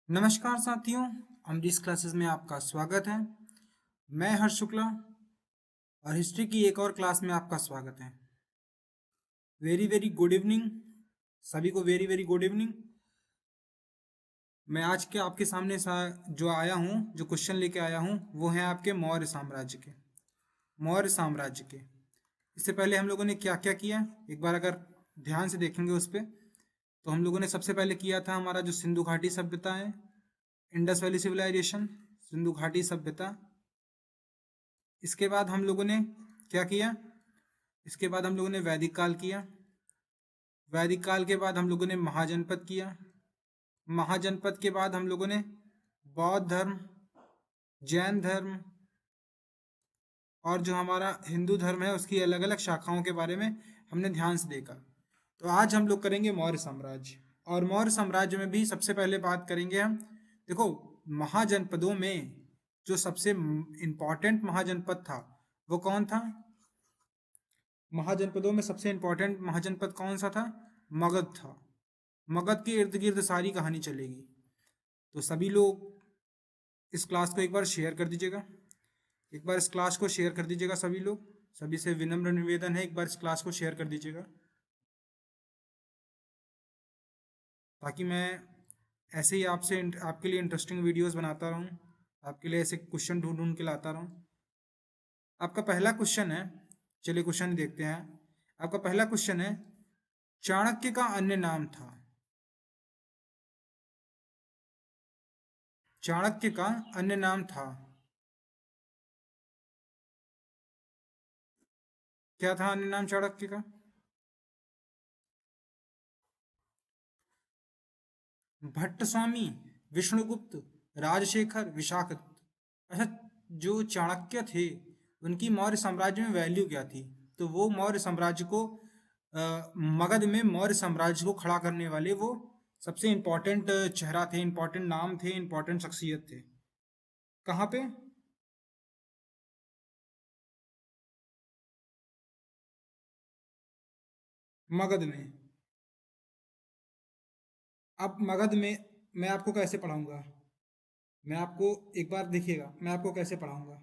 नमस्कार साथियों, अमरीश क्लासेस में आपका स्वागत है। मैं हर्ष शुक्ला और हिस्ट्री की एक और क्लास में आपका स्वागत है। वेरी वेरी गुड इवनिंग सभी को, वेरी वेरी गुड इवनिंग। मैं आज के आपके सामने जो आया हूँ, जो क्वेश्चन लेके आया हूँ, वो है आपके मौर्य साम्राज्य के। मौर्य साम्राज्य के इससे पहले हम लोगों ने क्या क्या किया, एक बार अगर ध्यान से देखेंगे उस पर, तो हम लोगों ने सबसे पहले किया था हमारा जो सिंधु घाटी सभ्यता है, इंडस वैली सिविलाइजेशन, सिंधु घाटी सभ्यता। इसके बाद हम लोगों ने क्या किया, इसके बाद हम लोगों ने वैदिक काल किया। वैदिक काल के बाद हम लोगों ने महाजनपद किया। महाजनपद के बाद हम लोगों ने बौद्ध धर्म, जैन धर्म और जो हमारा हिंदू धर्म है उसकी अलग अलग शाखाओं के बारे में हमने ध्यान से देखा। तो आज हम लोग करेंगे मौर्य साम्राज्य, और मौर्य साम्राज्य में भी सबसे पहले बात करेंगे हम, देखो, महाजनपदों में जो सबसे इम्पोर्टेंट महाजनपद था वो कौन था? महाजनपदों में सबसे इंपॉर्टेंट महाजनपद कौन सा था? मगध था। मगध के इर्द गिर्द सारी कहानी चलेगी। तो सभी लोग इस क्लास को एक बार शेयर कर दीजिएगा, एक बार इस क्लास को शेयर कर दीजिएगा सभी लोग। सभी से विनम्र निवेदन है, एक बार इस क्लास को शेयर कर दीजिएगा, ताकि मैं ऐसे ही आपसे आपके लिए इंटरेस्टिंग वीडियोस बनाता रहूं, आपके लिए ऐसे क्वेश्चन ढूंढ ढूंढ के लाता रहूं। आपका पहला क्वेश्चन है, चलिए क्वेश्चन देखते हैं। आपका पहला क्वेश्चन है, चाणक्य का अन्य नाम था? चाणक्य का अन्य नाम था, क्या था अन्य नाम चाणक्य का? भट्ट स्वामी, विष्णुगुप्त, राजशेखर, विशाखदत्त। अच्छा, जो चाणक्य थे उनकी मौर्य साम्राज्य में वैल्यू क्या थी? तो वो मौर्य साम्राज्य को मगध में मौर्य साम्राज्य को खड़ा करने वाले वो सबसे इम्पोर्टेंट चेहरा थे, इम्पोर्टेंट नाम थे, इम्पोर्टेंट शख्सियत थे। कहाँ पे? मगध में। अब मगध में मैं आपको कैसे पढ़ाऊंगा? मैं आपको, एक बार देखिएगा मैं आपको कैसे पढ़ाऊंगा।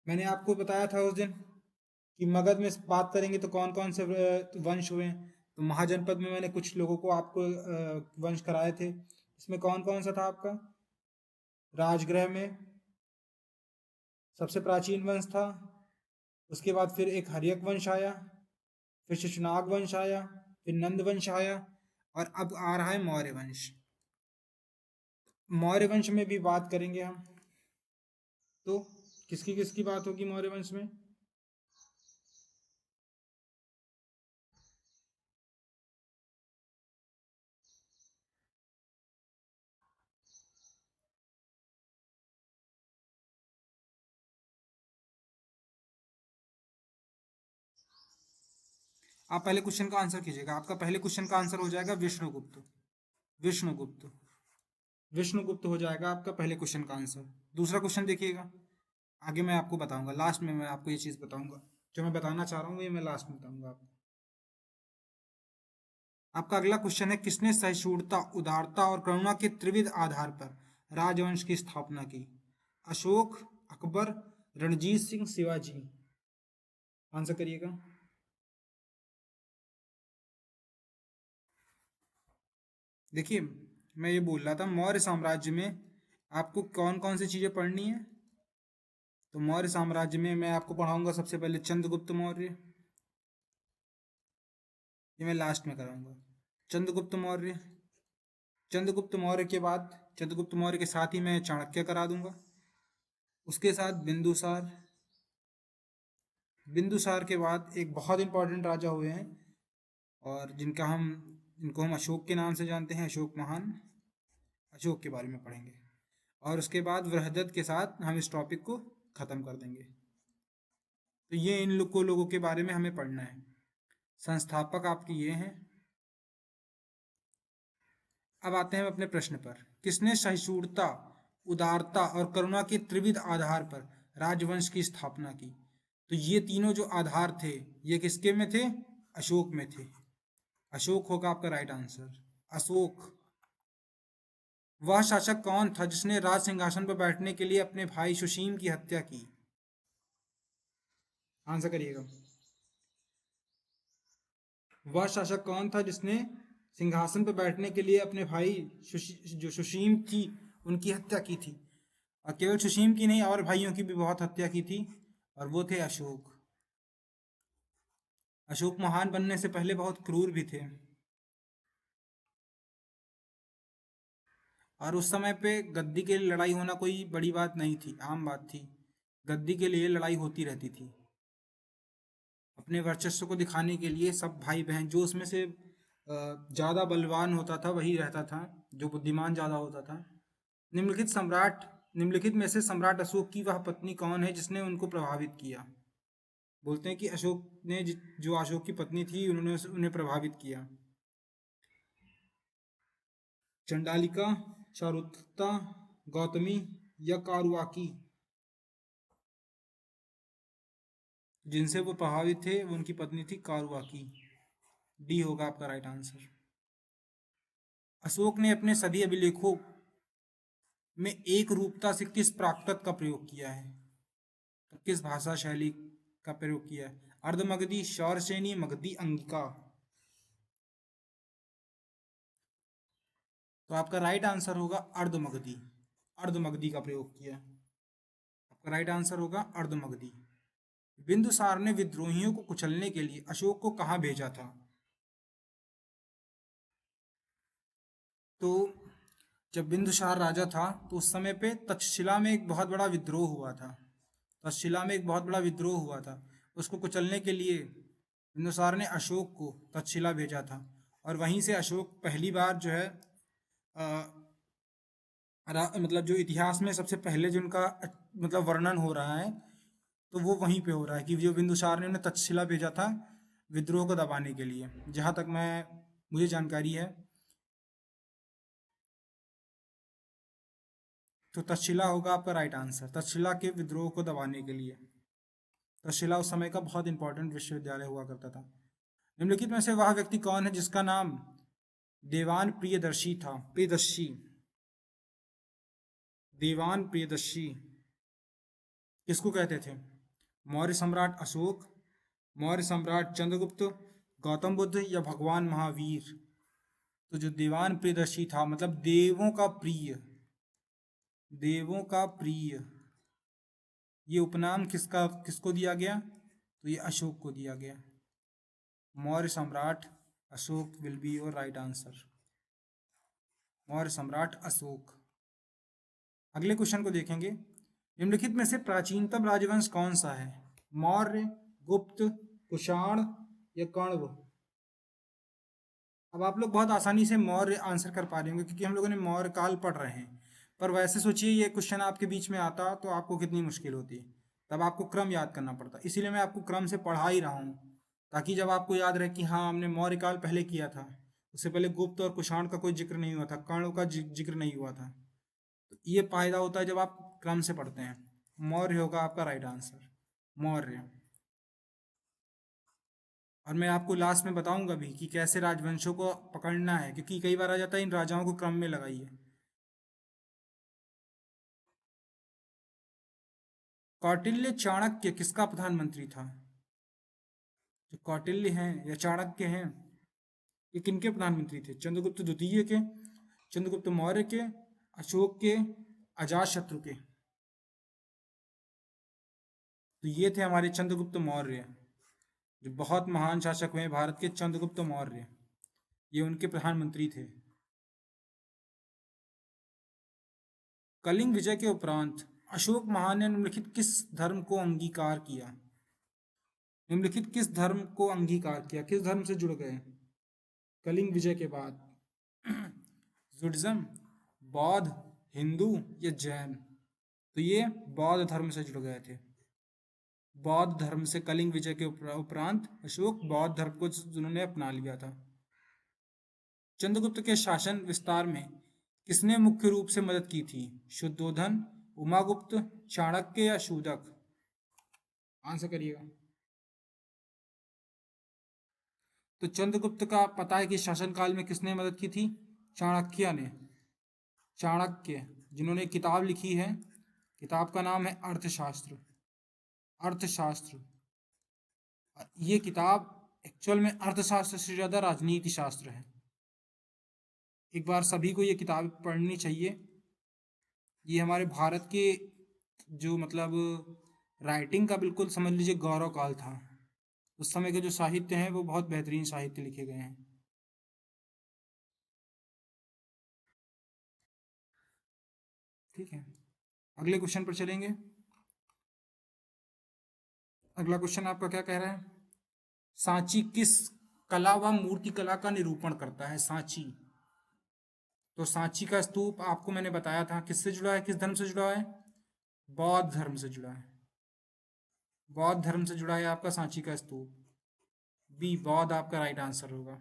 मैंने आपको बताया था उस दिन कि मगध में बात करेंगे तो कौन कौन से वंश हुए हैं। तो महाजनपद में मैंने कुछ लोगों को आपको वंश कराए थे। इसमें कौन कौन सा था आपका? राजगृह में सबसे प्राचीन वंश था। उसके बाद फिर एक हर्यक वंश आया, फिर शिशुनाग वंश आया, फिर नंद वंश आया, और अब आ रहा है मौर्य वंश। मौर्य वंश में भी बात करेंगे हम। तो किसकी किसकी बात होगी मौर्य वंश में? आप पहले क्वेश्चन का आंसर कीजिएगा। आपका पहले क्वेश्चन का आंसर हो जाएगा विष्णुगुप्त। विष्णुगुप्त, विष्णुगुप्त हो जाएगा आपका पहले क्वेश्चन का आंसर। दूसरा क्वेश्चन देखिएगा, आगे मैं आपको बताऊंगा, लास्ट में मैं आपको ये चीज़ बताऊंगा। जो मैं बताना चाह रहा हूँ ये मैं लास्ट में बताऊंगा आपको। आपका अगला क्वेश्चन है, किसने सहिष्णुता, उदारता और करुणा के त्रिविध आधार पर राजवंश की स्थापना की? अशोक, अकबर, रणजीत सिंह, शिवाजी। आंसर करिएगा। देखिए, मैं ये बोल रहा था मौर्य साम्राज्य में आपको कौन कौन सी चीज़ें पढ़नी है। तो मौर्य साम्राज्य में मैं आपको पढ़ाऊंगा सबसे पहले चंद्रगुप्त मौर्य, ये मैं लास्ट में कराऊंगा। चंद्रगुप्त मौर्य, चंद्रगुप्त मौर्य के बाद, चंद्रगुप्त मौर्य के साथ ही मैं चाणक्य करा दूंगा। उसके साथ बिंदुसार, बिंदुसार के बाद एक बहुत इंपॉर्टेंट राजा हुए हैं और जिनको हम अशोक के नाम से जानते हैं, अशोक महान। अशोक के बारे में पढ़ेंगे, और उसके बाद बृहदत्त के साथ हम इस टॉपिक को ख़त्म कर देंगे। तो ये इन लोगों के बारे में हमें पढ़ना है। संस्थापक आपके ये हैं। अब आते हैं अपने प्रश्न पर, किसने सहिष्णुता, उदारता और करुणा के त्रिविध आधार पर राजवंश की स्थापना की? तो ये तीनों जो आधार थे, ये किसके में थे? अशोक में थे। अशोक होगा आपका राइट आंसर, अशोक। वह शासक कौन था जिसने राज सिंहासन पर बैठने के लिए अपने भाई सुशीम की हत्या की? आंसर करिएगा। वह शासक कौन था जिसने सिंहासन पर बैठने के लिए अपने भाई जो सुशीम थी उनकी हत्या की थी? और केवल सुशीम की नहीं, और भाइयों की भी बहुत हत्या की थी, और वो थे अशोक। अशोक महान बनने से पहले बहुत क्रूर भी थे। और उस समय पे गद्दी के लिए लड़ाई होना कोई बड़ी बात नहीं थी, आम बात थी। गद्दी के लिए लड़ाई होती रहती थी। अपने वर्चस्व को दिखाने के लिए सब भाई बहन, जो उसमें से ज़्यादा बलवान होता था वही रहता था, जो बुद्धिमान ज़्यादा होता था। निम्नलिखित सम्राट निम्नलिखित में से सम्राट अशोक की वह पत्नी कौन है जिसने उनको प्रभावित किया? बोलते हैं कि अशोक ने जो अशोक की पत्नी थी उन्होंने उन्हें प्रभावित किया। चंडालिका, चारुत्ता, गौतमी या कारुआकी? जिनसे वो प्रभावित थे वो उनकी पत्नी थी कारुआकी। डी होगा आपका राइट आंसर। अशोक ने अपने सभी अभिलेखों में एक रूपता से किस प्राकृत का प्रयोग किया है? तो किस भाषा शैली का प्रयोग किया है? अर्धमगधी, शौरसेनी, मगधी, अंगिका? तो आपका राइट आंसर होगा अर्धमगधी। अर्धमगधी का प्रयोग किया। आपका राइट आंसर होगा अर्धमगधी। बिंदुसार ने विद्रोहियों को कुचलने के लिए अशोक को कहाँ भेजा था? तो जब बिंदुसार राजा था तो उस समय पे तक्षशिला में एक बहुत बड़ा विद्रोह हुआ था। तक्षशिला में एक बहुत बड़ा विद्रोह हुआ था। उसको कुचलने के लिए बिंदुसार ने अशोक को तक्षशिला भेजा था, और वहीं से अशोक पहली बार जो है मतलब जो इतिहास में सबसे पहले जिनका मतलब वर्णन हो रहा है तो वो वहीं पे हो रहा है कि जो बिंदुसार ने उन्हें तक्षशिला भेजा था विद्रोह को दबाने के लिए, जहाँ तक मुझे जानकारी है। तो तक्षशिला होगा आपका राइट आंसर, तक्षशिला के विद्रोह को दबाने के लिए। तक्षशिला उस समय का बहुत इंपॉर्टेंट विश्वविद्यालय हुआ करता था। निम्नलिखित में से वह व्यक्ति कौन है जिसका नाम देवान प्रियदर्शी था? प्रियदर्शी, देवान प्रियदर्शी किसको कहते थे? मौर्य सम्राट अशोक, मौर्य सम्राट चंद्रगुप्त, गौतम बुद्ध या भगवान महावीर? तो जो देवान प्रियदर्शी था मतलब देवों का प्रिय, देवों का प्रिय, ये उपनाम किसको दिया गया? तो ये अशोक को दिया गया। मौर्य सम्राट Ashok will be your right answer. Maurya सम्राट अशोक। अगले क्वेश्चन को देखेंगे। निम्नलिखित में से प्राचीनतम राजवंश कौन सा है? मौर्य, गुप्त, कुषाण या कण्व? अब आप लोग बहुत आसानी से मौर्य आंसर कर पा रहे होंगे क्योंकि हम लोगों ने मौर्य काल पढ़ रहे हैं, पर वैसे सोचिए ये क्वेश्चन आपके बीच में आता तो आपको कितनी मुश्किल होती। तब आपको क्रम याद करना पड़ता, इसीलिए मैं आपको क्रम से पढ़ा ही रहा हूँ ताकि जब आपको याद रहे कि हाँ हमने मौर्य काल पहले किया था, उससे पहले गुप्त और कुषाण का कोई जिक्र नहीं हुआ था, कर्ण का जिक्र नहीं हुआ था। तो ये फायदा होता है जब आप क्रम से पढ़ते हैं। मौर्य होगा आपका राइट आंसर, मौर्य। और मैं आपको लास्ट में बताऊंगा भी कि कैसे राजवंशों को पकड़ना है, क्योंकि कई बार आ जाता है इन राजाओं को क्रम में लगाइए। कौटिल्य चाणक्य किसका प्रधानमंत्री था? जो कौटिल्य हैं या चाणक्य हैं ये किनके प्रधानमंत्री थे? चंद्रगुप्त द्वितीय के, चंद्रगुप्त मौर्य के, अशोक के, अजातशत्रु के? तो ये थे हमारे चंद्रगुप्त मौर्य, जो बहुत महान शासक हुए भारत के, चंद्रगुप्त मौर्य। ये उनके प्रधानमंत्री थे। कलिंग विजय के उपरांत अशोक महान ने निम्नलिखित किस धर्म को अंगीकार किया? निम्नलिखित किस धर्म को अंगीकार किया, किस धर्म से जुड़ गए कलिंग विजय के बाद? जुडिज्म, बौद्ध, हिंदू या जैन? तो ये बौद्ध धर्म से जुड़ गए थे। बौद्ध धर्म से कलिंग विजय के उपरांत अशोक बौद्ध धर्म को उन्होंने अपना लिया था। चंद्रगुप्त के शासन विस्तार में किसने मुख्य रूप से मदद की थी? शुद्धोधन, उमागुप्त, चाणक्य या शूदक? आंसर करिएगा। तो चंद्रगुप्त का पता है कि शासनकाल में किसने मदद की थी? चाणक्य ने। चाणक्य, जिन्होंने किताब लिखी है, किताब का नाम है अर्थशास्त्र। अर्थशास्त्र, ये किताब एक्चुअल में अर्थशास्त्र से ज़्यादा राजनीति शास्त्र है। एक बार सभी को ये किताब पढ़नी चाहिए। ये हमारे भारत के जो मतलब राइटिंग का बिल्कुल समझ लीजिए गौरव काल था। उस समय के जो साहित्य हैं वो बहुत बेहतरीन साहित्य लिखे गए हैं। ठीक है, अगले क्वेश्चन पर चलेंगे। अगला क्वेश्चन आपका क्या कह रहा है? सांची किस कला व मूर्ति कला का निरूपण करता है? सांची, तो सांची का स्तूप आपको मैंने बताया था किससे जुड़ा है, किस धर्म से जुड़ा है? बौद्ध धर्म से जुड़ा है। बौद्ध धर्म से जुड़ा है आपका सांची का स्तूप। बी, बौद्ध आपका राइट आंसर होगा।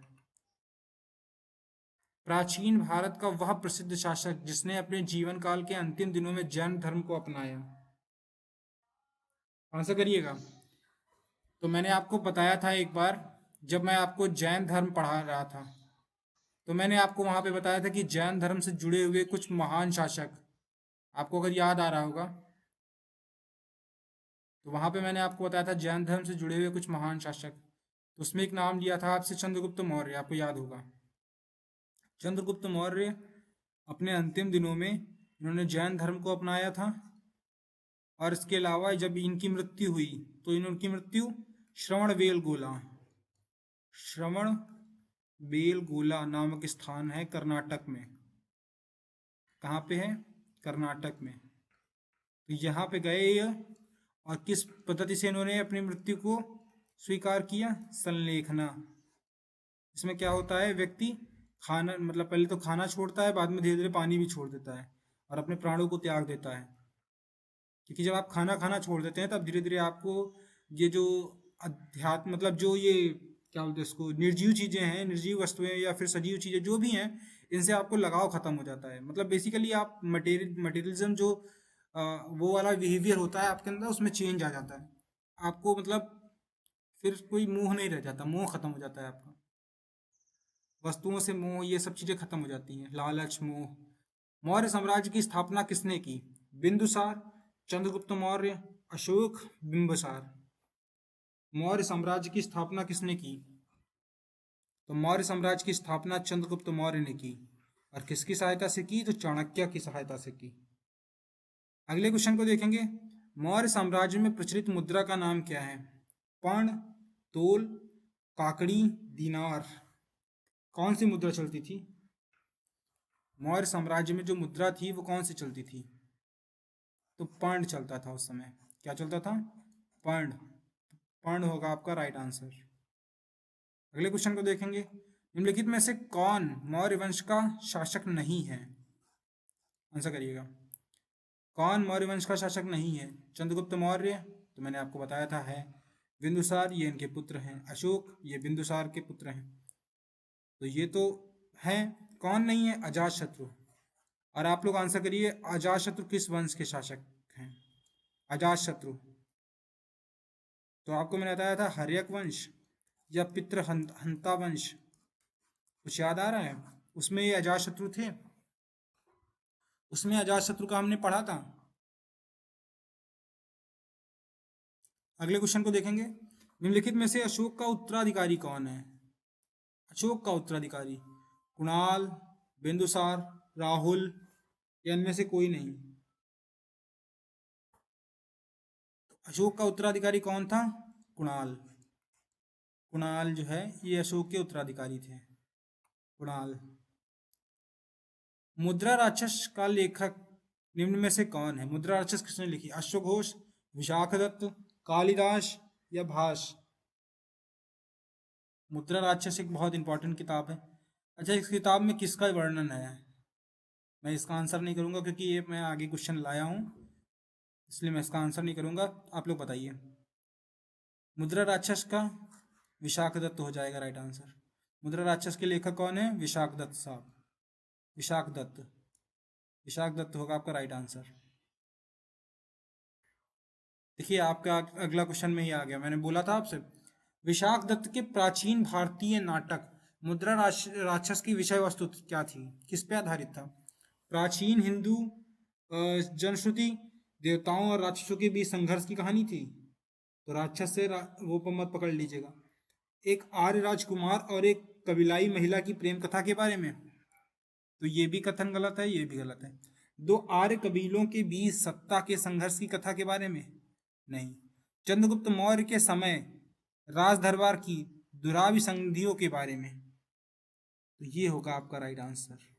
प्राचीन भारत का वह प्रसिद्ध शासक जिसने अपने जीवन काल के अंतिम दिनों में जैन धर्म को अपनाया? आंसर करिएगा। तो मैंने आपको बताया था एक बार, जब मैं आपको जैन धर्म पढ़ा रहा था, तो मैंने आपको वहां पे बताया था कि जैन धर्म से जुड़े हुए कुछ महान शासक, आपको अगर याद आ रहा होगा, तो वहां पे मैंने आपको बताया था जैन धर्म से जुड़े हुए कुछ महान शासक। तो उसमें एक नाम लिया था आपसे, चंद्रगुप्त मौर्य, आपको याद होगा। चंद्रगुप्त मौर्य अपने अंतिम दिनों में इन्होंने जैन धर्म को अपनाया था। और इसके अलावा जब इनकी मृत्यु हुई तो इनकी मृत्यु श्रवणबेलगोला, श्रवणबेलगोला नामक स्थान है कर्नाटक में। कहाँ पे है? कर्नाटक में। तो यहाँ पे गए ये, और किस पद्धति से इन्होंने अपनी मृत्यु को स्वीकार किया? संलेखना। इसमें क्या होता है, व्यक्ति खाना मतलब पहले तो खाना छोड़ता है, बाद में धीरे धीरे पानी भी छोड़ देता है और अपने प्राणों को त्याग देता है। क्योंकि जब आप खाना खाना छोड़ देते हैं तब धीरे धीरे आपको ये जो अध्यात्म मतलब जो ये क्या बोलते हैं इसको, निर्जीव चीज़ें हैं, निर्जीव वस्तुएं या फिर सजीव चीज़ें जो भी हैं, इनसे आपको लगाव खत्म हो जाता है। मतलब बेसिकली आप मटेरियलिज्म जो वो वाला बिहेवियर होता है आपके अंदर, उसमें चेंज आ जाता है आपको। मतलब फिर कोई मोह नहीं रह जाता, मोह खत्म हो जाता है आपका। वस्तुओं से मोह, ये सब चीज़ें खत्म हो जाती हैं, लालच, मोह। मौर्य साम्राज्य की स्थापना किसने की? बिंदुसार, चंद्रगुप्त मौर्य, अशोक, बिंबिसार। मौर्य साम्राज्य की स्थापना किसने की? तो मौर्य साम्राज्य की स्थापना चंद्रगुप्त मौर्य ने की। और किसकी सहायता से की? तो चाणक्य की सहायता से की। अगले क्वेश्चन को देखेंगे। मौर्य साम्राज्य में प्रचलित मुद्रा का नाम क्या है? पर्ण, तोल, काकड़ी, दीनार। कौन सी मुद्रा चलती थी? मौर्य साम्राज्य में जो मुद्रा थी वो कौन सी चलती थी? तो पर्ण चलता था उस समय। क्या चलता था? पर्ण। पर्ण होगा आपका राइट आंसर। अगले क्वेश्चन को देखेंगे। निम्नलिखित में से कौन मौर्य वंश का शासक नहीं है? आंसर करिएगा। कौन मौर्य वंश का शासक नहीं है? चंद्रगुप्त मौर्य, तो मैंने आपको बताया था है। बिंदुसार, ये इनके पुत्र हैं। अशोक, ये बिंदुसार के पुत्र हैं। तो ये तो हैं। कौन नहीं है? अजातशत्रु। और आप लोग आंसर करिए, अजातशत्रु किस वंश के शासक हैं? अजातशत्रु, तो आपको मैंने बताया था हर्यक वंश या पितृहंता वंश, कुछ याद आ रहा है? उसमें ये अजातशत्रु थे, उसमें अजातशत्रु का हमने पढ़ा था। अगले क्वेश्चन को देखेंगे। निम्नलिखित में से अशोक का उत्तराधिकारी कौन है? अशोक का उत्तराधिकारी कुणाल, बिंदुसार, राहुल, या इनमें से कोई नहीं? अशोक का उत्तराधिकारी कौन था? कुणाल। कुणाल जो है ये अशोक के उत्तराधिकारी थे, कुणाल। मुद्रा राक्षस का लेखक निम्न में से कौन है? मुद्रा राक्षस किसने लिखी? अश्वघोष, विशाखदत्त, कालिदास या भास? मुद्रा राक्षस एक बहुत इंपॉर्टेंट किताब है। अच्छा, इस किताब में किसका वर्णन है? मैं इसका आंसर नहीं करूंगा क्योंकि ये मैं आगे क्वेश्चन लाया हूँ, इसलिए मैं इसका आंसर नहीं करूंगा। आप लोग बताइए। मुद्रा राक्षस का विशाखदत्त हो जाएगा राइट आंसर। मुद्रा राक्षस के लेखक कौन है? विशाखदत्त साहब, विशाखदत्त। विशाखदत्त होगा आपका राइट आंसर। देखिए आपका अगला क्वेश्चन में ही आ गया, मैंने बोला था आपसे। विशाखदत्त के प्राचीन भारतीय नाटक मुद्रा राक्षस की विषय वस्तु क्या थी? किस पे आधारित था? प्राचीन हिंदू जनश्रुति देवताओं और राक्षसों के बीच संघर्ष की कहानी थी। तो राक्षस से वो मत पकड़ लीजिएगा। एक आर्य राजकुमार और एक कबीलाई महिला की प्रेम कथा के बारे में, तो ये भी कथन गलत है, ये भी गलत है। दो आर्य कबीलों के बीच सत्ता के संघर्ष की कथा के बारे में, नहीं। चंद्रगुप्त मौर्य के समय राज दरबार की दुराभिसंधियों के बारे में, तो ये होगा आपका राइट आंसर।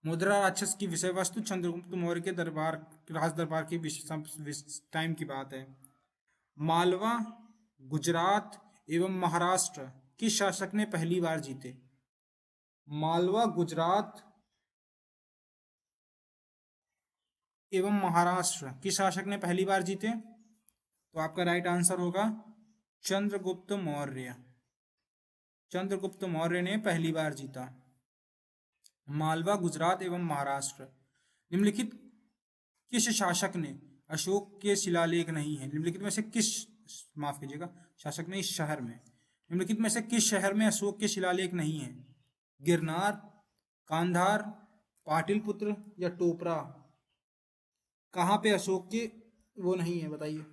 मुद्रा राक्षस की विषय वस्तु चंद्रगुप्त मौर्य के दरबार, राज दरबार के टाइम की बात है। मालवा, गुजरात एवं महाराष्ट्र किस शासक ने पहली बार जीते? मालवा, गुजरात एवं महाराष्ट्र किस शासक ने पहली बार जीते? तो आपका राइट आंसर होगा चंद्रगुप्त मौर्य। चंद्रगुप्त मौर्य ने पहली बार जीता। मालवा, गुजरात एवं महाराष्ट्र। निम्नलिखित किस शासक ने अशोक के शिलालेख नहीं है? निम्नलिखित में से किस, माफ कीजिएगा, शासक ने इस शहर में, निम्नलिखित में से किस शहर में अशोक के शिलालेख नहीं है? गिरनार, कांधार, पाटिलपुत्र या टोपरा? कहाँ पे अशोक के वो नहीं है, बताइए।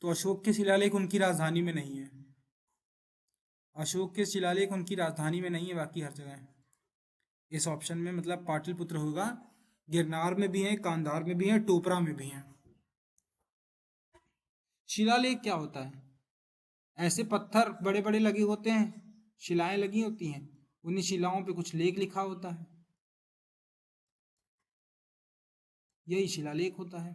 तो अशोक के शिलालेख उनकी राजधानी में नहीं है। अशोक के शिलालेख उनकी राजधानी में नहीं है, बाकी हर जगह है। इस ऑप्शन में मतलब पाटलिपुत्र होगा। गिरनार में भी है, कांधार में भी है, टोपरा में भी है। शिलालेख क्या होता है? ऐसे पत्थर बड़े बड़े लगे होते हैं, शिलाएं लगी होती हैं, उन्हीं शिलाओं पे कुछ लेख लिखा होता है, यही शिलालेख होता है।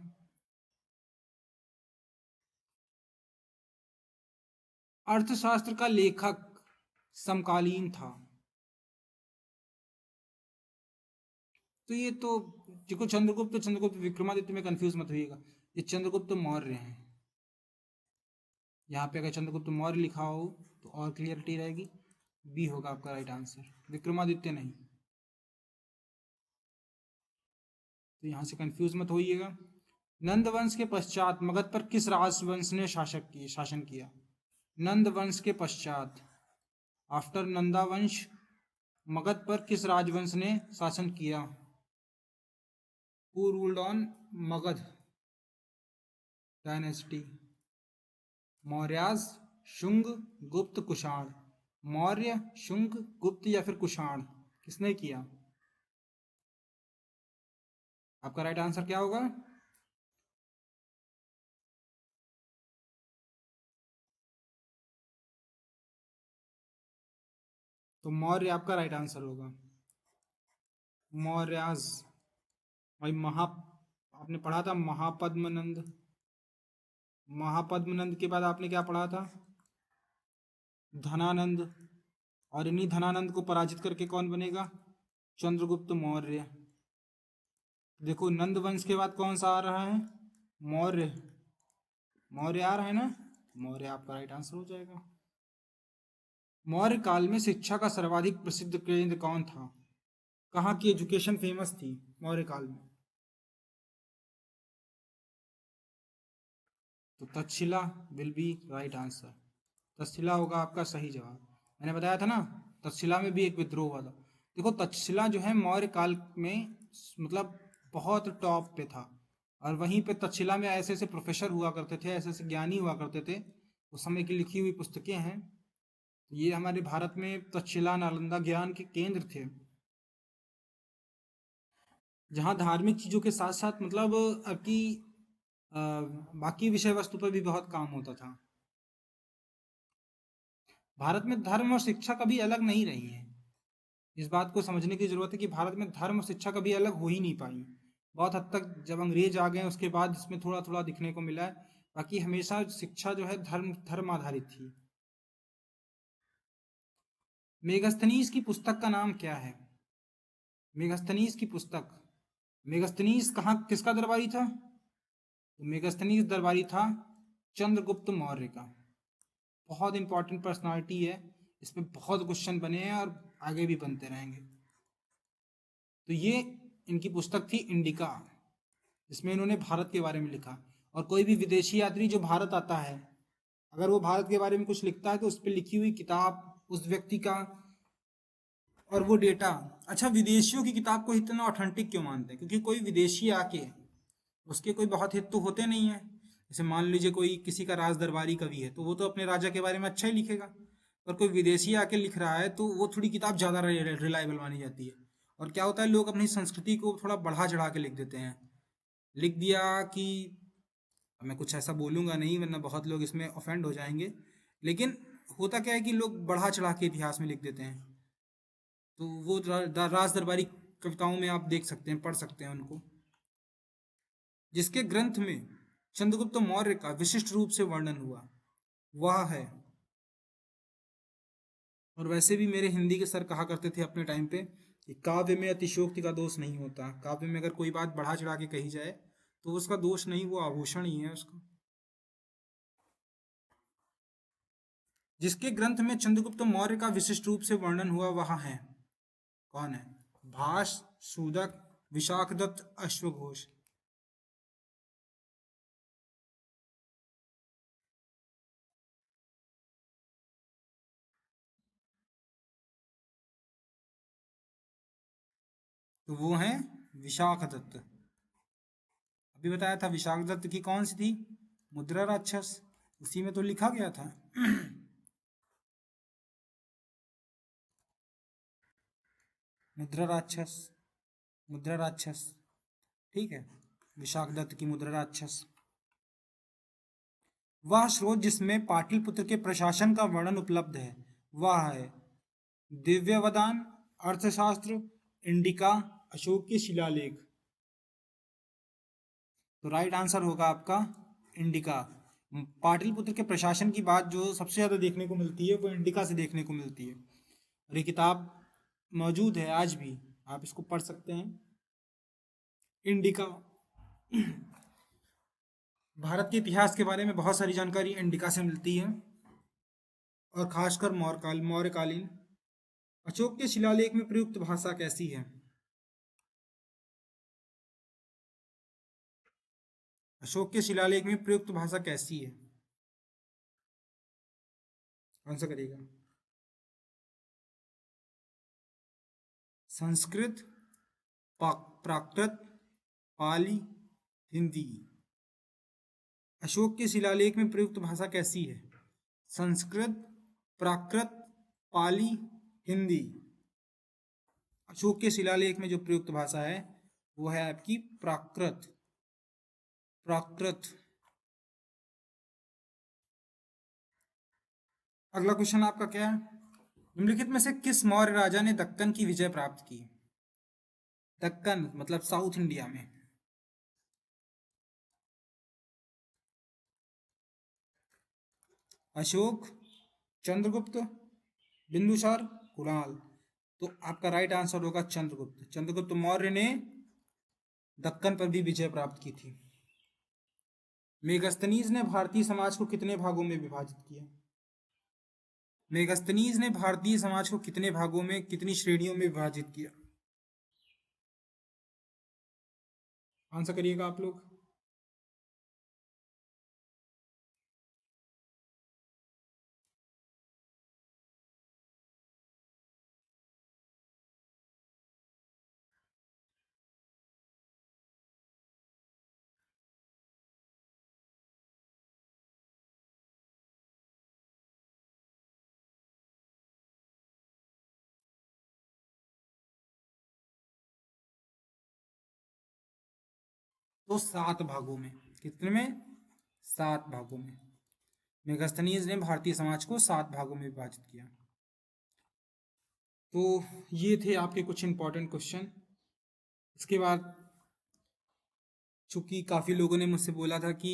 अर्थशास्त्र का लेखक समकालीन था, तो ये तो देखो चंद्रगुप्त विक्रमादित्य में कंफ्यूज मत होइएगा, ये चंद्रगुप्त मौर्य हैं। यहाँ पे अगर चंद्रगुप्त मौर्य लिखा हो तो और क्लियरिटी रहेगी। बी होगा आपका राइट आंसर, विक्रमादित्य नहीं। तो यहाँ से कंफ्यूज मत होइएगा। नंद वंश के पश्चात मगध पर किस राजवंश ने शासन किया? नंद वंश के पश्चात, आफ्टर नंदा वंश, मगध पर किस राजवंश ने शासन किया? Who ruled on Magadh dynasty? Mauryas, Shunga, गुप्त, कुषाण? मौर्य, शुंग, गुप्त या फिर कुषाण, किसने किया? आपका राइट आंसर क्या होगा? तो मौर्य आपका राइट आंसर होगा। मौर्यास भाई आपने पढ़ा था महापद्मनंद। महापद्मनंद के बाद आपने क्या पढ़ा था? धनानंद। और इन्हीं धनानंद को पराजित करके कौन बनेगा? चंद्रगुप्त मौर्य। देखो नंद वंश के बाद कौन सा आ रहा है? मौर्य। मौर्य आ रहा है ना, मौर्य आपका राइट आंसर हो जाएगा। मौर्य काल में शिक्षा का सर्वाधिक प्रसिद्ध केंद्र कौन था? कहाँ की एजुकेशन फेमस थी मौर्य काल में? तो Takshashila will be right answer. Takshashila होगा आपका सही जवाब। मैंने बताया था ना, तक्षशिला में भी एक विद्रोह हुआ था। देखो तक्षशिला जो है मौर्य काल में मतलब बहुत टॉप पे था, और वहीं पे तक्षशिला में ऐसे ऐसे प्रोफेसर हुआ करते थे, ऐसे ऐसे ज्ञानी हुआ करते थे, उस समय की लिखी हुई पुस्तकें हैं। ये हमारे भारत में तक्षशिला नालंदा ज्ञान के केंद्र थे, जहाँ धार्मिक चीज़ों के साथ साथ मतलब आपकी बाकी विषय वस्तु पर भी बहुत काम होता था। भारत में धर्म और शिक्षा कभी अलग नहीं रही है, इस बात को समझने की जरूरत है कि भारत में धर्म और शिक्षा कभी अलग हो ही नहीं पाई। बहुत हद तक जब अंग्रेज आ गए उसके बाद इसमें थोड़ा थोड़ा दिखने को मिला है, बाकी हमेशा शिक्षा जो है धर्म आधारित थी। मेगास्थनीज की पुस्तक का नाम क्या है? मेगास्थनीज की पुस्तक, मेगास्थनीज कहाँ किसका दरबारी था? तो मेगास्थनीज दरबारी था चंद्रगुप्त मौर्य का। बहुत इंपॉर्टेंट पर्सनालिटी है, इसमें बहुत क्वेश्चन बने हैं और आगे भी बनते रहेंगे। तो ये इनकी पुस्तक थी इंडिका, जिसमें इन्होंने भारत के बारे में लिखा। और कोई भी विदेशी यात्री जो भारत आता है, अगर वो भारत के बारे में कुछ लिखता है तो उस पर लिखी हुई किताब, उस व्यक्ति का और वो डेटा। अच्छा, विदेशियों की किताब को इतना ऑथेंटिक क्यों मानते हैं? क्योंकि कोई विदेशी आके उसके कोई बहुत हित तो होते नहीं है। जैसे मान लीजिए कोई किसी का राज दरबारी कवि है तो वो तो अपने राजा के बारे में अच्छा ही लिखेगा, पर कोई विदेशी आके लिख रहा है तो वो थोड़ी किताब ज़्यादा रिलायबल मानी जाती है। और क्या होता है, लोग अपनी संस्कृति को थोड़ा बढ़ा चढ़ा के लिख देते हैं। लिख दिया कि, मैं कुछ ऐसा बोलूँगा नहीं वरना बहुत लोग इसमें ऑफेंड हो जाएंगे, लेकिन होता क्या है कि लोग बढ़ा चढ़ा के इतिहास में लिख देते हैं। तो वो राज दरबारी कविताओं में आप देख सकते हैं, पढ़ सकते हैं उनको। जिसके ग्रंथ में चंद्रगुप्त मौर्य का विशिष्ट रूप से वर्णन हुआ वह है, और वैसे भी मेरे हिंदी के सर कहा करते थे अपने टाइम पे कि काव्य में अतिशयोक्ति का दोष नहीं होता। काव्य में अगर कोई बात बढ़ा चढ़ा के कही जाए तो उसका दोष नहीं, वो आभूषण ही है उसका। जिसके ग्रंथ में चंद्रगुप्त मौर्य का विशिष्ट रूप से वर्णन हुआ वह है, कौन है? भाष, सूदक, विशाखदत्त, अश्वघोष। तो वो है विशाखदत्त। अभी बताया था विशाखदत्त की कौन सी थी? मुद्रा राक्षस। उसी में तो लिखा गया था। मुद्रा राक्षस, मुद्रा राक्षस, ठीक है, विशाखदत्त की मुद्रा राक्षस। वह स्रोत जिसमें पाटलिपुत्र के प्रशासन का वर्णन उपलब्ध है वह है दिव्यवदान, अर्थशास्त्र, इंडिका, अशोक के शिलालेख। तो राइट आंसर होगा आपका इंडिका। पाटलिपुत्र के प्रशासन की बात जो सबसे ज़्यादा देखने को मिलती है वो इंडिका से देखने को मिलती है, और ये किताब मौजूद है आज भी, आप इसको पढ़ सकते हैं, इंडिका। भारत के इतिहास के बारे में बहुत सारी जानकारी इंडिका से मिलती है, और खासकर मौर्यकालीन। अशोक के शिलालेख में प्रयुक्त भाषा कैसी है? अशोक के शिलालेख में प्रयुक्त भाषा कैसी है? कौन सा करेगा? संस्कृत, प्राकृत, पाली, हिंदी। अशोक के शिलालेख में प्रयुक्त भाषा कैसी है? संस्कृत, प्राकृत, पाली, हिंदी। अशोक के शिलालेख में जो प्रयुक्त भाषा है वो है आपकी प्राकृत, प्राकृत। अगला क्वेश्चन आपका क्या है? निम्नलिखित में से किस मौर्य राजा ने दक्कन की विजय प्राप्त की? दक्कन मतलब साउथ इंडिया में। अशोक, चंद्रगुप्त, बिंदुसार, कुणाल। तो आपका राइट आंसर होगा चंद्रगुप्त। चंद्रगुप्त मौर्य ने दक्कन पर भी विजय प्राप्त की थी। मेगस्थनीज ने भारतीय समाज को कितने भागों में विभाजित किया? मेगस्थनीज ने भारतीय समाज को कितने भागों में, कितनी श्रेणियों में विभाजित किया? आंसर करिएगा आप लोग। तो 7 भागों में। कितने में? 7 भागों में। मेगास्थनीज ने भारतीय समाज को 7 भागों में विभाजित किया। तो ये थे आपके कुछ इंपॉर्टेंट क्वेश्चन। इसके बाद चूंकि काफ़ी लोगों ने मुझसे बोला था कि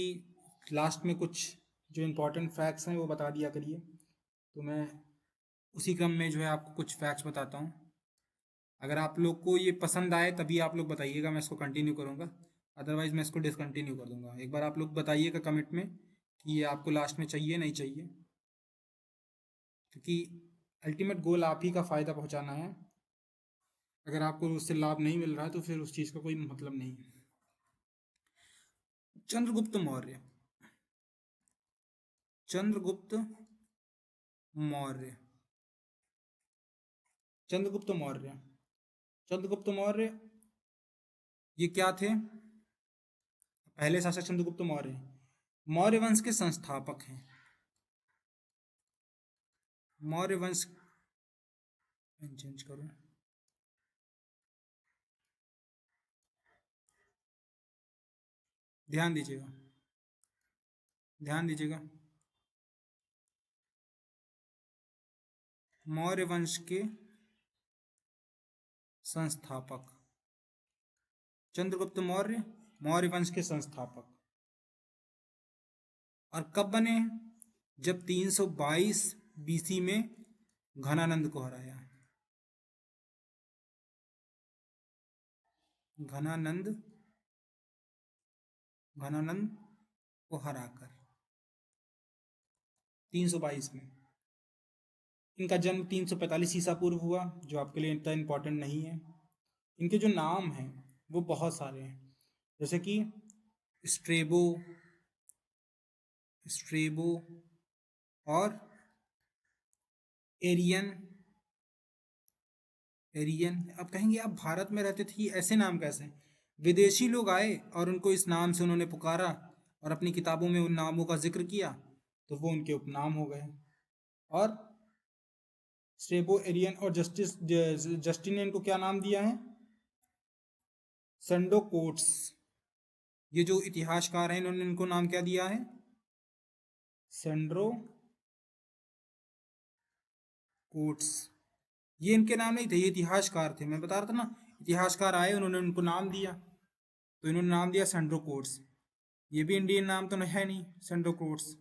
लास्ट में कुछ जो इम्पोर्टेंट फैक्ट्स हैं वो बता दिया करिए, तो मैं उसी क्रम में जो है आपको कुछ फैक्ट्स बताता हूँ। अगर आप लोग को ये पसंद आए तभी आप लोग बताइएगा, मैं इसको कंटिन्यू करूँगा, अदरवाइज़ मैं इसको डिसकंटिन्यू कर दूँगा। एक बार आप लोग बताइएगा कमेंट में कि ये आपको लास्ट में चाहिए नहीं चाहिए, क्योंकि अल्टीमेट गोल आप ही का फ़ायदा पहुँचाना है। अगर आपको उससे लाभ नहीं मिल रहा है तो फिर उस चीज़ का कोई मतलब नहीं है। चंद्रगुप्त मौर्य। चंद्रगुप्त मौर्य। चंद्रगुप्त मौर्य, चंद्रगुप्त मौर्य ये क्या थे? पहले शासक चंद्रगुप्त मौर्य मौर्य वंश के संस्थापक हैं। मौर्य वंश, चेंज करो, ध्यान दीजिएगा, ध्यान दीजिएगा। मौर्य वंश के संस्थापक चंद्रगुप्त मौर्य, मौर्य वंश के संस्थापक। और कब बने? जब 322 बीसी में घनानंद को हराया। घनानंद को हराकर 322 में। इनका जन्म 345 ईसा पूर्व हुआ, जो आपके लिए इतना इम्पोर्टेंट नहीं है। इनके जो नाम हैं वो बहुत सारे हैं, जैसे कि स्ट्रेबो, स्ट्रेबो और एरियन। एरियन, अब कहेंगे आप भारत में रहते थे, ऐसे नाम कैसे? विदेशी लोग आए और उनको इस नाम से उन्होंने पुकारा और अपनी किताबों में उन नामों का जिक्र किया, तो वो उनके उपनाम हो गए। और स्ट्रेबो, एरियन और जस्टिन ने इनको क्या नाम दिया है? सेंडोकोट्स। ये जो इतिहासकार हैं इन्होंने इनको नाम क्या दिया है? सेंड्रो कोट्स। ये इनके नाम नहीं थे, ये इतिहासकार थे। मैं बता रहा था ना, इतिहासकार आए उन्होंने उनको नाम दिया, तो इन्होंने नाम दिया सेंड्रो कोट्स। ये भी इंडियन नाम तो है नहीं, सेंड्रो कोट्स।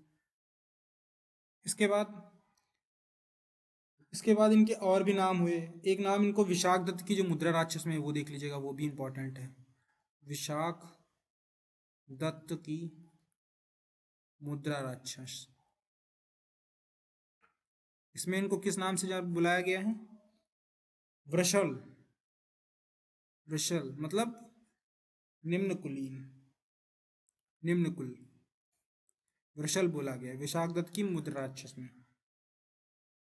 इसके बाद इनके और भी नाम हुए। एक नाम इनको विशाख दत्त की जो मुद्रा राक्षस में, वो देख लीजिएगा, वो भी इंपॉर्टेंट है। विशाख दत्त की मुद्रा राक्षस, इसमें इनको किस नाम से बुलाया गया है? वृषल। वृषल मतलब निम्न कुलीन, निम्न कुल, वृषल बोला गया विशाख दत्त की मुद्रा राक्षस में।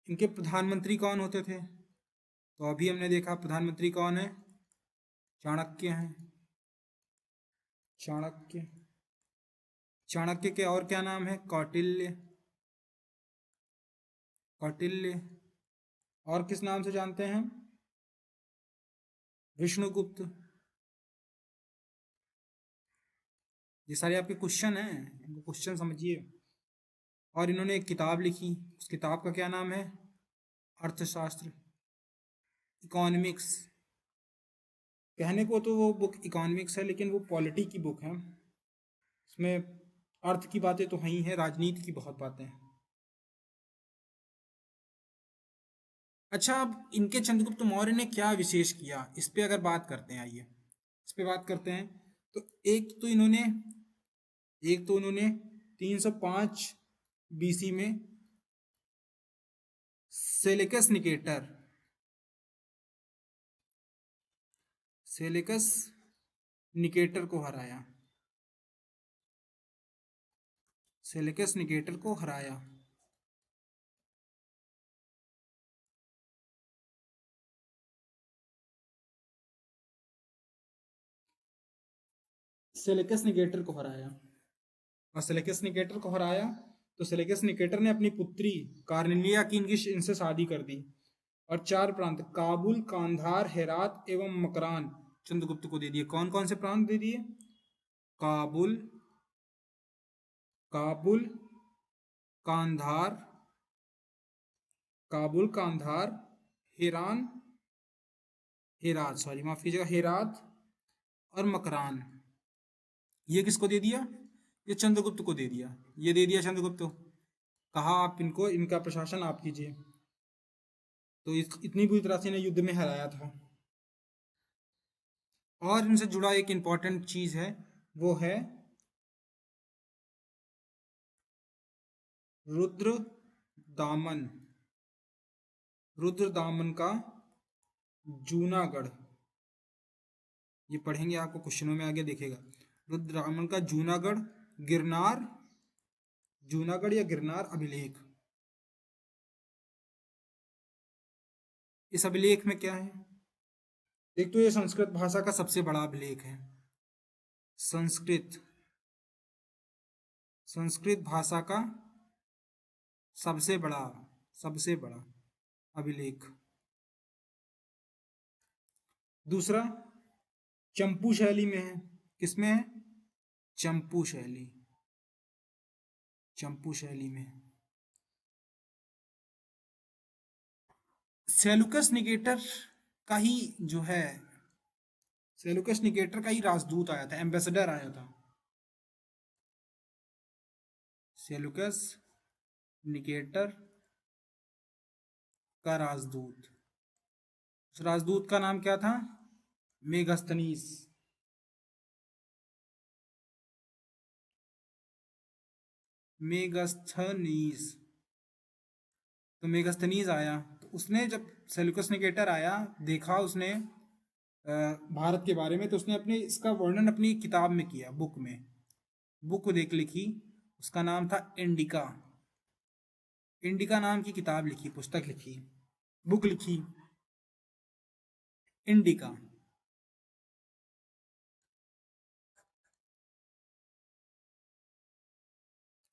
इनके प्रधानमंत्री कौन होते थे? तो अभी हमने देखा प्रधानमंत्री कौन है? चाणक्य हैं। चाणक्य। चाणक्य के और क्या नाम है? कौटिल्य। कौटिल्य। और किस नाम से जानते हैं? विष्णुगुप्त। ये सारे आपके क्वेश्चन हैं, इनको क्वेश्चन समझिए। और इन्होंने एक किताब लिखी, उस किताब का क्या नाम है? अर्थशास्त्र, इकोनॉमिक्स। कहने को तो वो बुक इकोनॉमिक्स है, लेकिन वो पॉलिटी की बुक है। इसमें अर्थ की बातें तो ही हैं, राजनीति की बहुत बातें हैं। अच्छा, अब इनके चंद्रगुप्त मौर्य ने क्या विशेष किया, इस पे अगर बात करते हैं, आइए इस पे बात करते हैं। तो एक तो इन्होंने 305 बीसी में सेलेकस निकेटर, सेलेकस निकेटर को हराया। सेलेकस निकेटर को हराया। सेलेकस निकेटर को हराया। और सेलेकस निकेटर को हराया तो सेलेकस निकेटर ने अपनी पुत्री कार्नेलिया की इनसे शादी कर दी और 4 प्रांत काबुल, कांधार, हेरात एवं मकरान चंद्रगुप्त को दे दिए। कौन कौन से प्रांत दे दिए? काबुल, काबुल, कांधार, काबुल, कांधार, हेरान, हेरात, सॉरी माफ कीजिएगा, हेरात और मकरान। ये किसको दे दिया? ये चंद्रगुप्त को दे दिया। ये दे दिया चंद्रगुप्त को, कहा आप इनको, इनका प्रशासन आप कीजिए। तो इतनी बुरी तरह से इन्हें युद्ध में हराया था। और इनसे जुड़ा एक इंपॉर्टेंट चीज है, वो है रुद्र दामन। रुद्र दामन का जूनागढ़, ये पढ़ेंगे, आपको क्वेश्चनों में आगे दिखेगा। रुद्र दामन का जूनागढ़, गिरनार, जूनागढ़ या गिरनार अभिलेख। इस अभिलेख में क्या है? एक तो ये संस्कृत भाषा का सबसे बड़ा अभिलेख है। संस्कृत संस्कृत भाषा का सबसे बड़ा अभिलेख। दूसरा चंपू शैली में है। किसमें है? चंपू शैली में। सेलुकस निकेटर का ही जो है, सेलुकस निकेटर का ही राजदूत आया था, एम्बेसडर आया था। सेलुकस निकेटर का राजदूत, उस राजदूत का नाम क्या था? मेगास्थनीस। मेगास्थनीस। तो मेगास्थनीस आया, तो उसने जब सेलुकस निकेटर आया, देखा उसने भारत के बारे में, तो उसने अपने इसका वर्णन अपनी किताब में किया, बुक देख लिखी। उसका नाम था इंडिका। इंडिका नाम की किताब लिखी, पुस्तक लिखी, बुक लिखी, इंडिका।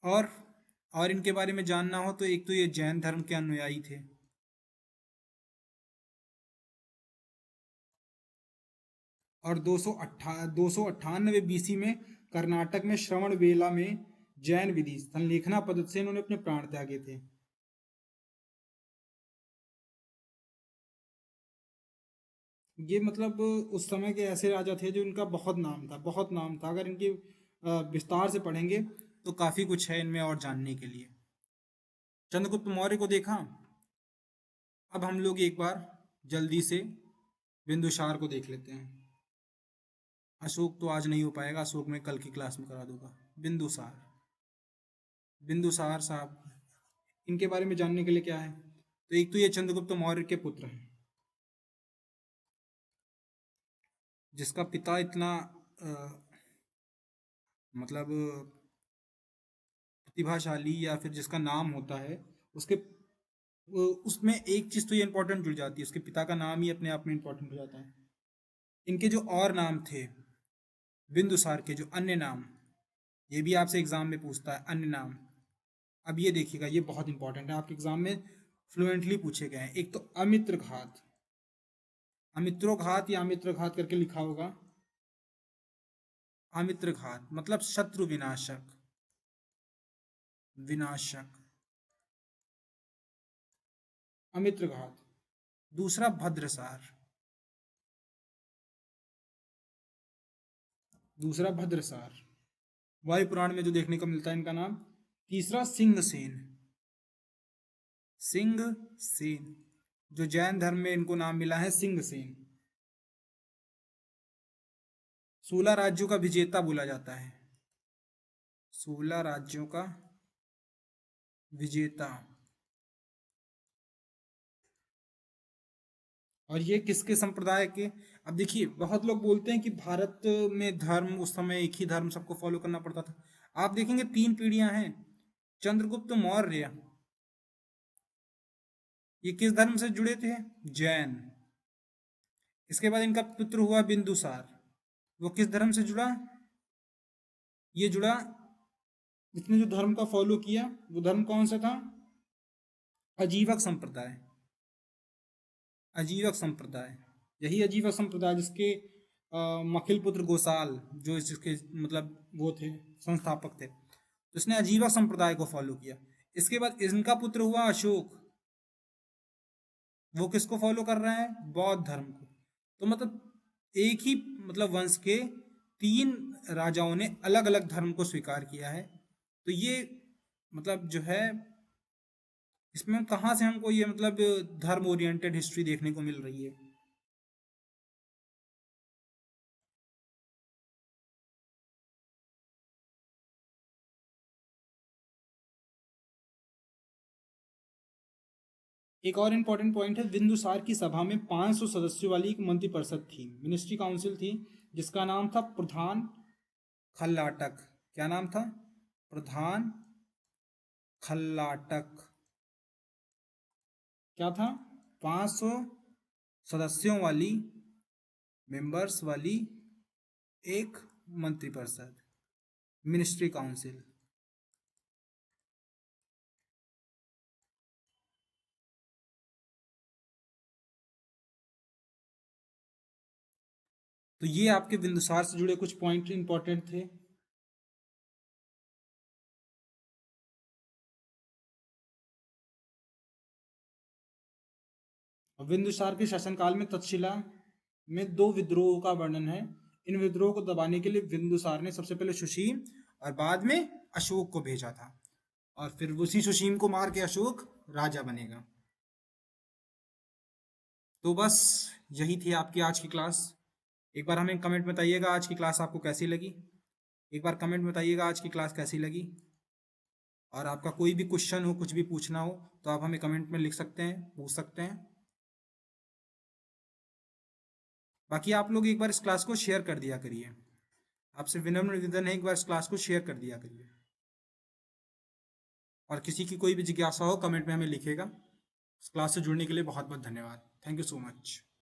और इनके बारे में जानना हो तो एक तो ये जैन धर्म के अनुयायी थे। और 298 बीसी में कर्नाटक में श्रवणबेला में जैन विधि संलेखना पद्धति से इन्होंने अपने प्राण त्यागे थे। ये मतलब उस समय के ऐसे राजा थे जो इनका बहुत नाम था। अगर इनके विस्तार से पढ़ेंगे तो काफी कुछ है इनमें और जानने के लिए। चंद्रगुप्त मौर्य को देखा। अब हम लोग एक बार जल्दी से बिंदुसार को देख लेते हैं। अशोक तो आज नहीं हो पाएगा, अशोक मैं कल की क्लास में करा दूंगा। बिंदुसार साहब, इनके बारे में जानने के लिए क्या है? तो एक तो ये चंद्रगुप्त मौर्य के पुत्र हैं, जिसका पिता इतना मतलब प्रतिभाशाली या फिर जिसका नाम होता है, उसके उसमें एक चीज तो ये इंपॉर्टेंट जुड़ जाती है, उसके पिता का नाम ही अपने आप में इंपॉर्टेंट हो जाता है। इनके जो और नाम थे बिंदुसार के, जो अन्य नाम, ये भी आपसे एग्जाम में पूछता है, अन्य नाम। अब ये देखिएगा, ये बहुत इंपॉर्टेंट है, आपके एग्जाम में फ्लुएंटली पूछे गए हैं। एक तो अमित्रघात, अमित्रोघात या अमित्रघात करके लिखा होगा। अमित्रघात मतलब शत्रु विनाशक, अमित्रघात। दूसरा भद्रसार, वायु पुराण में जो देखने को मिलता है इनका नाम। तीसरा सिंह सेन, जो जैन धर्म में इनको नाम मिला है सिंह सेन। 16 राज्यों का विजेता बोला जाता है, 16 राज्यों का विजेता। और ये किसके संप्रदाय के? अब देखिए, बहुत लोग बोलते हैं कि भारत में धर्म, उस समय एक ही धर्म सबको फॉलो करना पड़ता था। आप देखेंगे 3 पीढ़ियां हैं। चंद्रगुप्त मौर्य, ये किस धर्म से जुड़े थे? जैन। इसके बाद इनका पुत्र हुआ बिंदुसार, वो किस धर्म से जुड़ा? ये जुड़ा, इसने जो धर्म का फॉलो किया वो धर्म कौन सा था? अजीवक संप्रदाय। यही अजीवक संप्रदाय जिसके मखिल पुत्र गोसाल, जो इसके मतलब वो थे, संस्थापक थे, तो इसने अजीवक संप्रदाय को फॉलो किया। इसके बाद इनका पुत्र हुआ अशोक, वो किसको फॉलो कर रहे हैं? बौद्ध धर्म को। तो मतलब एक ही मतलब वंश के 3 राजाओं ने अलग अलग धर्म को स्वीकार किया है। तो ये मतलब जो है, इसमें कहाँ से हमको ये मतलब धर्म ओरिएंटेड हिस्ट्री देखने को मिल रही है? एक और इम्पोर्टेंट पॉइंट है, बिंदुसार की सभा में 500 सदस्यों वाली एक मंत्रिपरिषद थी, मिनिस्ट्री काउंसिल थी, जिसका नाम था प्रधान खल्लाटक। क्या नाम था? प्रधान खल्लाटक क्या था? 500 सदस्यों वाली, मेंबर्स वाली एक मंत्रिपरिषद, मिनिस्ट्री काउंसिल। तो ये आपके बिंदुसार से जुड़े कुछ पॉइंट इंपॉर्टेंट थे। बिंदुसार के शासनकाल में तक्षशिला में 2 विद्रोहों का वर्णन है। इन विद्रोह को दबाने के लिए बिंदुसार ने सबसे पहले सुशीम और बाद में अशोक को भेजा था, और फिर उसी सुशीम को मार के अशोक राजा बनेगा। तो बस यही थी आपकी आज की क्लास। एक बार हमें कमेंट में बताइएगा आज की क्लास आपको कैसी लगी। एक बार कमेंट में बताइएगा आज की क्लास कैसी लगी। और आपका कोई भी क्वेश्चन हो, कुछ भी पूछना हो, तो आप हमें कमेंट में लिख सकते हैं, पूछ सकते हैं। बाकी आप लोग एक बार इस क्लास को शेयर कर दिया करिए। आपसे विनम्र निवेदन है, एक बार इस क्लास को शेयर कर दिया करिए। और किसी की कोई भी जिज्ञासा हो कमेंट में हमें लिखेगा। इस क्लास से जुड़ने के लिए बहुत बहुत धन्यवाद। Thank you so much.